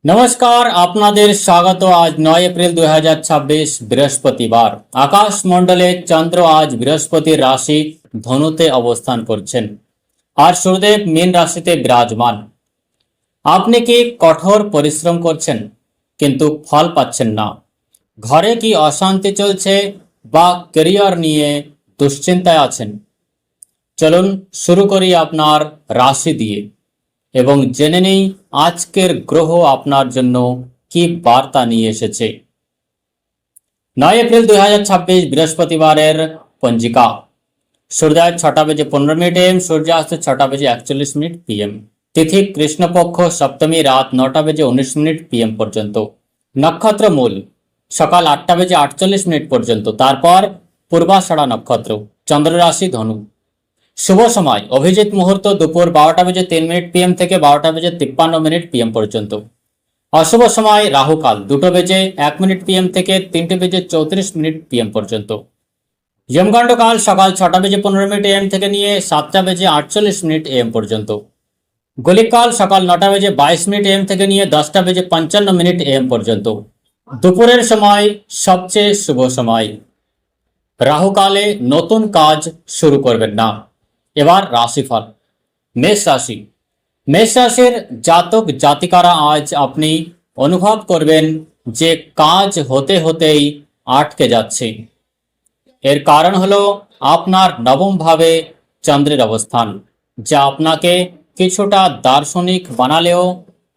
নমস্কার, আপনাদের স্বাগত। আজ 9 এপ্রিল 2026 বৃহস্পতিবার। আকাশ মণ্ডলে চন্দ্র আজ বৃহস্পতির রাশি ধনুতে অবস্থান করছেন আর সূর্যদেব মীন রাশিতে বিরাজমান। আপনি কি কঠোর পরিশ্রম করছেন কিন্তু ফল পাচ্ছেন না? ঘরে কি অশান্তি চলছে বা ক্যারিয়ার নিয়ে দুশ্চিন্তায় আছেন? চলুন শুরু করি আপনার রাশি দিয়ে এবং জেনে নেই আজকের গ্রহ আপনার জন্য কি বার্তা নিয়ে এসেছে। 9 এপ্রিল 2026 বৃহস্পতিবারের পঞ্জিকা। সূর্যোদয় 6টা বেজে 15 মিনিট AM, সূর্যাস্ত 6টা বেজে 41 মিনিট PM। তিথি কৃষ্ণপক্ষ, সপ্তমী রাত 9টা বেজে 19 মিনিট PM পর্যন্ত। নক্ষত্র মূল সকাল 8টা বেজে 48 মিনিট পর্যন্ত, তারপর পূর্বাষাঢ়া নক্ষত্র, চন্দ্র রাশি ধনু। শুভ সময় অভিজিৎ মুহূর্ত দুপুর 12টা বেজে 3 মিনিট PM থেকে 12টা বেজে 53 মিনিট PM পর্যন্ত। অশুভ সময় রাহুকাল 2টো বেজে 1 মিনিট PM থেকে 3টে বেজে 34 মিনিট PM পর্যন্ত। যমগণ্ড কাল সকাল 6টা বেজে 15 মিনিট AM থেকে নিয়ে 7টা বেজে 48 মিনিট AM পর্যন্ত। গলিক কাল সকাল 9টা বেজে 22 মিনিট AM থেকে নিয়ে 10টা বেজে 55 মিনিট AM পর্যন্ত। দুপুরের সময় সবচেয়ে শুভ সময়। রাহুকালে নতুন কাজ শুরু করবেন না। এবার রাশিফল। মেষ রাশি। মেষ রাশির জাতক জাতিকারা আজ আপনি অনুভব করবেন যে কাজ হতে হতেই আটকে যাচ্ছে। এর কারণ হলো আপনার নবম ভাবে চন্দ্রের অবস্থান, যা আপনাকে কিছুটা দার্শনিক বানালেও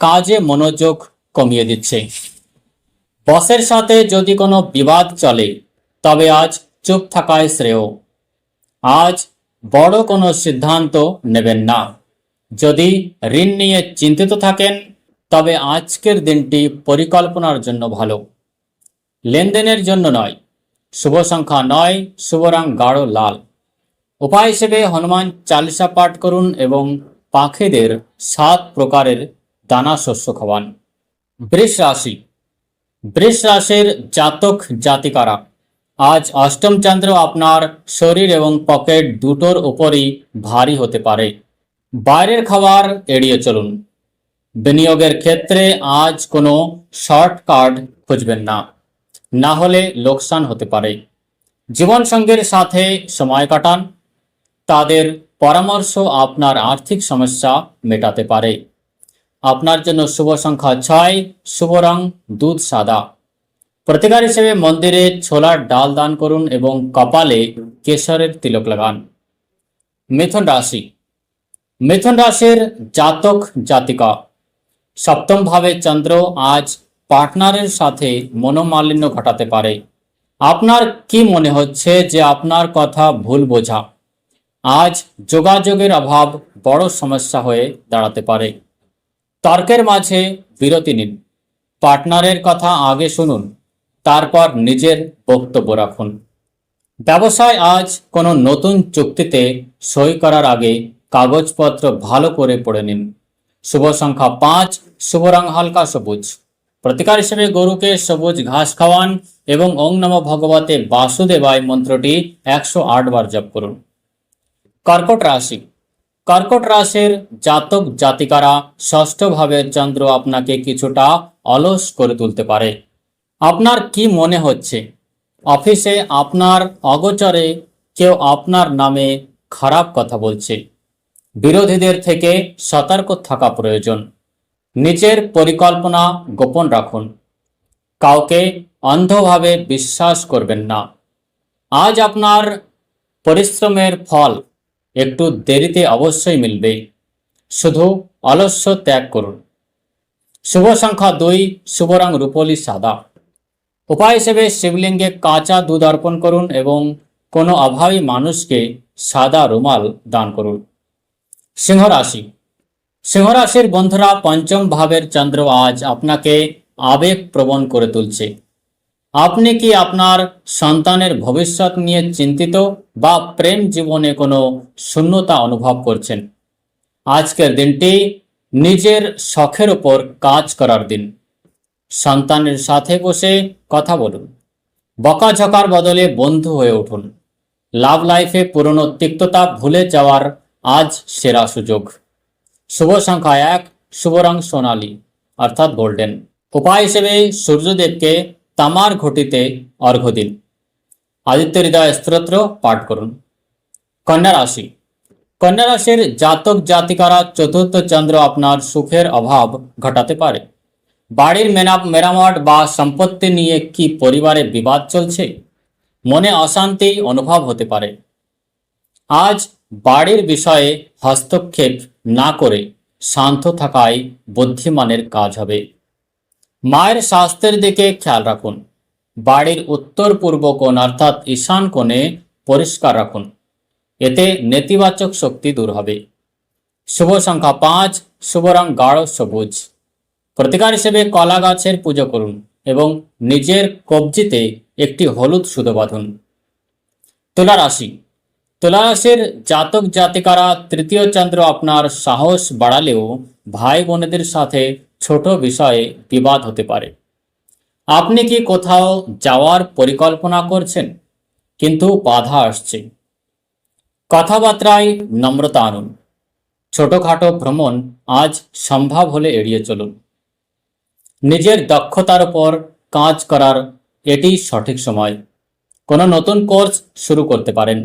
কাজে মনোযোগ কমিয়ে দিচ্ছে। বসের সাথে যদি কোনো বিবাদ চলে তবে আজ চুপ থাকাই শ্রেয়। আজ বড় কোনো সিদ্ধান্ত নেবেন না। যদি ঋণ নিয়ে চিন্তিত থাকেন তবে আজকের দিনটি পরিকল্পনার জন্য ভালো, লেনদেনের জন্য নয়। শুভ সংখ্যা 9, শুভ রং গাঢ় লাল। উপায় হিসেবে হনুমান চালিসা পাঠ করুন এবং পাখিদের 7 প্রকারের দানা শস্য খাওয়ান। বৃষ রাশি। বৃষ রাশির জাতক জাতিকারা আজ অষ্টম চন্দ্র আপনার শরীর এবং পকেট দুটোর উপরই ভারী হতে পারে। বাইরের খাবার এড়িয়ে চলুন। বিনিয়োগের ক্ষেত্রে আজ কোনো শর্টকাট খুঁজবেন না, না হলে লোকসান হতে পারে। জীবনসঙ্গীর সাথে সময় কাটান, তাদের পরামর্শ আপনার আর্থিক সমস্যা মেটাতে পারে। আপনার জন্য শুভ সংখ্যা 6, শুভ রং দুধ সাদা। প্রতিকার হিসেবে মন্দিরে ছোলার ডাল দান করুন এবং কপালে কেশরের তিলক লাগান। মিথুন রাশি। মিথুন রাশির জাতক জাতিকা সপ্তম ভাবে চন্দ্র আজ পার্টনারের সাথে মনোমালিন্য ঘটাতে পারে। আপনার কি মনে হচ্ছে যে আপনার কথা ভুল বোঝা? আজ যোগাযোগের অভাব বড় সমস্যা হয়ে দাঁড়াতে পারে। তর্কের মাঝে বিরতি নিন। পার্টনারের কথা আগে শুনুন, তারপর নিজের বক্তব্য রাখুন। ব্যবসায় আজ কোনো নতুন চুক্তিতে সই করার আগে কাগজপত্র ভালো করে পড়ে নিন। শুভ সংখ্যা 5, শুভ রং হালকা সবুজ। প্রতিকার হিসেবে গরুকে সবুজ ঘাস খাওয়ান এবং ওং নমঃ ভগবতে বাসুদেবায় মন্ত্রটি 108 বার জপ করুন। কর্কট রাশি। কর্কট রাশির জাতক জাতিকারা ষষ্ঠ ভাবের চন্দ্র আপনাকে কিছুটা অলস করে তুলতে পারে। আপনার কি মনে হচ্ছে অফিসে আপনার অগোচরে কেউ আপনার নামে খারাপ কথা বলছে? বিরোধীদের থেকে সতর্ক থাকা প্রয়োজন। নিজের পরিকল্পনা গোপন রাখুন। কাউকে অন্ধভাবে বিশ্বাস করবেন না। আজ আপনার পরিশ্রমের ফল একটু দেরিতে অবশ্যই মিলবে। শুধু অলস্য ত্যাগ করুন। শুভ সংখ্যা 2, শুভ রং রূপলি সাদা। উপায় হিসেবে শিবলিঙ্গে কাঁচা দুধ অর্পণ করুন এবং কোনো অভাবী মানুষকে সাদা রুমাল দান করুন। সিংহ রাশি। সিংহ রাশির বন্ধুরা পঞ্চম ভাবের চন্দ্র আজ আপনাকে আবেগপ্রবণ করে তুলছে। আপনি কি আপনার সন্তানের ভবিষ্যৎ নিয়ে চিন্তিত বা প্রেম জীবনে কোনো শূন্যতা অনুভব করছেন? আজকের দিনটি নিজের শখের উপর কাজ করার দিন। সন্তানের সাথে বসে কথা বলুন। বকাঝকার বদলে বন্ধু হয়ে উঠুন। লাভ লাইফে পুরনো তিক্ততা ভুলে যাওয়ার আজ সেরা সুযোগ। শুভ সংখ্যা 1, শুভ রং সোনালী। অর্থাৎ গোল্ডেন। উপায় হিসেবে সূর্যদেবকে তামার ঘটিতে অর্ঘ্য দিন। আদিত্য হৃদয় স্তোত্র পাঠ করুন। কন্যা রাশি, কন্যা রাশির জাতক জাতিকারা চতুর্থ চন্দ্র আপনার সুখের অভাব ঘটাতে পারে। বাড়ির মেরামত বা সম্পত্তি নিয়ে কি পরিবারে বিবাদ চলছে? মনে অশান্তি অনুভব হতে পারে। আজ বাড়ির বিষয়ে হস্তক্ষেপ না করে শান্ত থাকাই বুদ্ধিমানের কাজ হবে। মায়ের স্বাস্থ্যের দিকে খেয়াল রাখুন। বাড়ির উত্তর পূর্ব কোণ অর্থাৎ ঈশান কোণে পরিষ্কার রাখুন, এতে নেতিবাচক শক্তি দূর হবে। শুভ সংখ্যা 5, শুভ রং গাঢ় সবুজ। প্রতিকার হিসেবে কলা গাছের পুজো করুন এবং নিজের কবজিতে একটি হলুদ সুতো বাঁধুন। তুলা রাশি, তুলা রাশির জাতক জাতিকারা তৃতীয় চন্দ্র আপনার সাহস বাড়ালেও ভাই বোনেদের সাথে ছোট বিষয়ে বিবাদ হতে পারে। আপনি কি কোথাও যাওয়ার পরিকল্পনা করছেন, কিন্তু বাধা আসছে? কথাবার্তায় নম্রতা আনুন। ছোটখাটো ভ্রমণ আজ সম্ভব হলে এড়িয়ে চলুন। নিজের দক্ষতার উপর কাজ করার এটি সঠিক সময়। কোনো নতুন কোর্স শুরু করতে পারেন।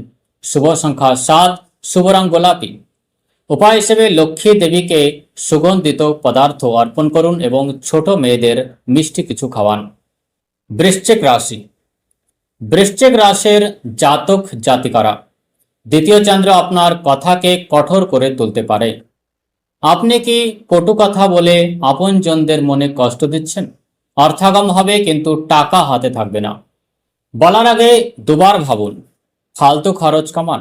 শুভ সংখ্যা 7, শুভ রং গোলাপি। উপায় হিসেবে লক্ষ্মী দেবীকে সুগন্ধিত পদার্থ অর্পণ করুন এবং ছোট মেয়েদের মিষ্টি কিছু খাওয়ান। বৃশ্চিক রাশি, বৃশ্চিক রাশির জাতক জাতিকারা দ্বিতীয় চন্দ্র আপনার কথাকে কঠোর করে তুলতে পারে। আপনি কি কটু কথা বলে আপনজনদের মনে কষ্ট দিচ্ছেন? অর্থাগম হবে কিন্তু টাকা হাতে থাকবে না। বলার আগে দুবার ভাবুন, ফালতু খরচ কমান।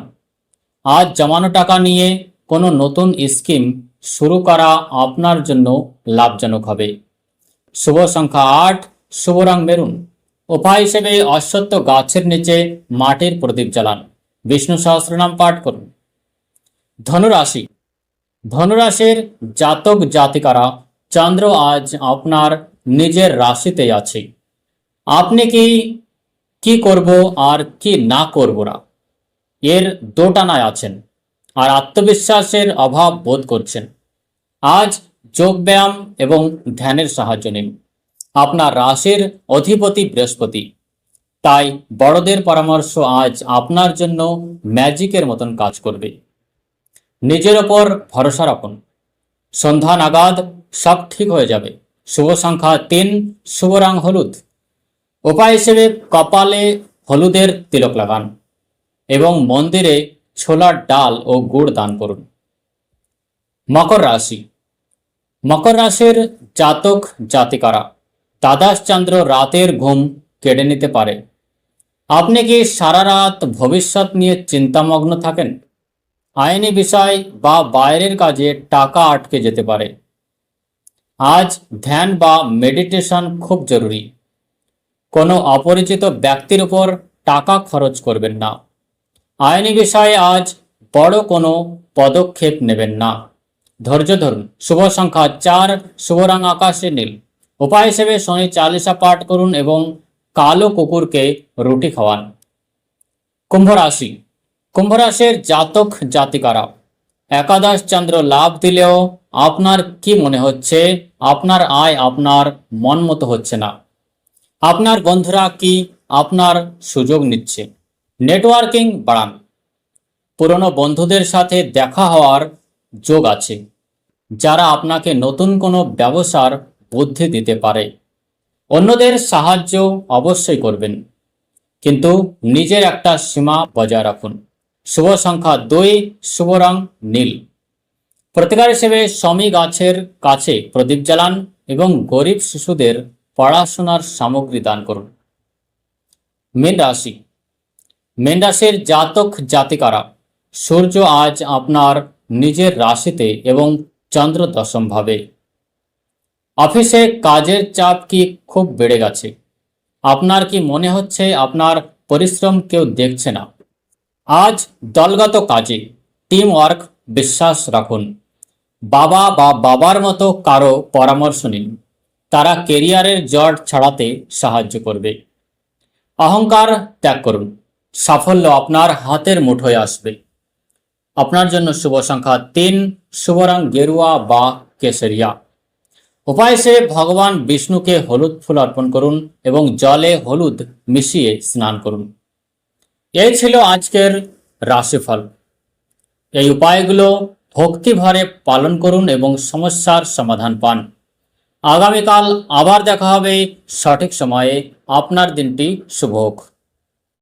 আজ জমানো টাকা নিয়ে কোনো নতুন স্কিম শুরু করা আপনার জন্য লাভজনক হবে। শুভ সংখ্যা 8, শুভ রং মেরুন। উপায় হিসেবে অশ্বত্থ গাছের নিচে মাটির প্রদীপ জ্বালান। বিষ্ণু সহস্রনাম পাঠ করুন। ধনুরাশি, ধনুরাশির জাতক জাতিকারা চন্দ্র আজ আপনার নিজের রাশিতে আছে। আপনি কি করব আর কি না করব না এর দোটানায় আছেন আর আত্মবিশ্বাসের অভাব বোধ করছেন। আজ যোগব্যায়াম এবং ধ্যানের সাহায্য নিন। আপনার রাশির অধিপতি বৃহস্পতি, তাই বড়দের পরামর্শ আজ আপনার জন্য ম্যাজিকের মতন কাজ করবে। নিজের ওপর ভরসা রাখুন। সন্ধ্যা নাগাদ সব ঠিক হয়ে যাবে। শুভ সংখ্যা 3, শুভ রং হলুদ। উপায় হিসেবে কপালে হলুদের তিলক লাগান এবং মন্দিরে ছোলার ডাল ও গুড় দান করুন। মকর রাশি, মকর রাশির জাতক জাতিকারা দ্বাদশ চন্দ্র রাতের ঘুম কেড়ে নিতে পারে। আপনি কি সারা রাত ভবিষ্যৎ নিয়ে চিন্তামগ্ন থাকেন? আইনি বিষয় বা বাইরের কাজে টাকা আটকে যেতে পারে। আজ ধ্যান বা মেডিটেশন খুব জরুরি। কোনো অপরিচিত ব্যক্তির উপর টাকা খরচ করবেন না। আইনি বিষয়ে আজ বড় কোনো পদক্ষেপ নেবেন না। ধৈর্য ধরুন। শুভ সংখ্যা 4, শুভ রং আকাশে নীল। উপায় হিসেবে শনি চালিসা পাঠ করুন এবং কালো কুকুরকে রুটি খাওয়ান। কুম্ভ রাশি, কুম্ভ রাশির জাতক জাতিকারা একাদশ চন্দ্র লাভ দিলেও আপনার কি মনে হচ্ছে আপনার আয় আপনার মন মতো হচ্ছে না। আপনার বন্ধুরা কি আপনার সুযোগ নিচ্ছে? নেটওয়ার্কিং বাড়ান। পুরনো বন্ধুদের সাথে দেখা হওয়ার যোগ আছে, যারা আপনাকে নতুন কোনো ব্যবসার বুদ্ধি দিতে পারে। অন্যদের সাহায্য অবশ্যই করবেন, কিন্তু নিজের একটা সীমা বজায় রাখুন। শুভ সংখ্যা 2, শুভ রং নীল। প্রতিকার হিসেবে শমী গাছের কাছে প্রদীপ জ্বালান এবং গরিব শিশুদের পড়াশোনার সামগ্রী দান করুন। মীন রাশি, মীন রাশির জাতক জাতিকারা সূর্য আজ আপনার নিজের রাশিতে এবং চন্দ্র দশম ভাবে। অফিসে কাজের চাপ কি খুব বেড়ে গেছে? আপনার কি মনে হচ্ছে আপনার পরিশ্রম কেউ দেখছে না? আজ দলগত কাজে টিম ওয়ার্ক বিশ্বাস রাখুন। বাবা বা বাবার মতো কারো পরামর্শ নিন, তারা কেরিয়ারের জট ছাড়াতে সাহায্য করবে। অহংকার ত্যাগ করুন, সাফল্য আপনার হাতের মুঠোয় আসবে। আপনার জন্য শুভ সংখ্যা 3, শুভ রং গেরুয়া বা কেশরিয়া। উপায় সে ভগবান বিষ্ণুকে হলুদ ফুল অর্পণ করুন এবং জলে হলুদ মিশিয়ে স্নান করুন। এই ছিল আজকের রাশিফল। এই উপায়গুলো ভক্তি ভরে পালন করুন এবং সমস্যার সমাধান পান। আগামীকাল আবার দেখা হবে সঠিক সময়ে। আপনার দিনটি শুভ হোক।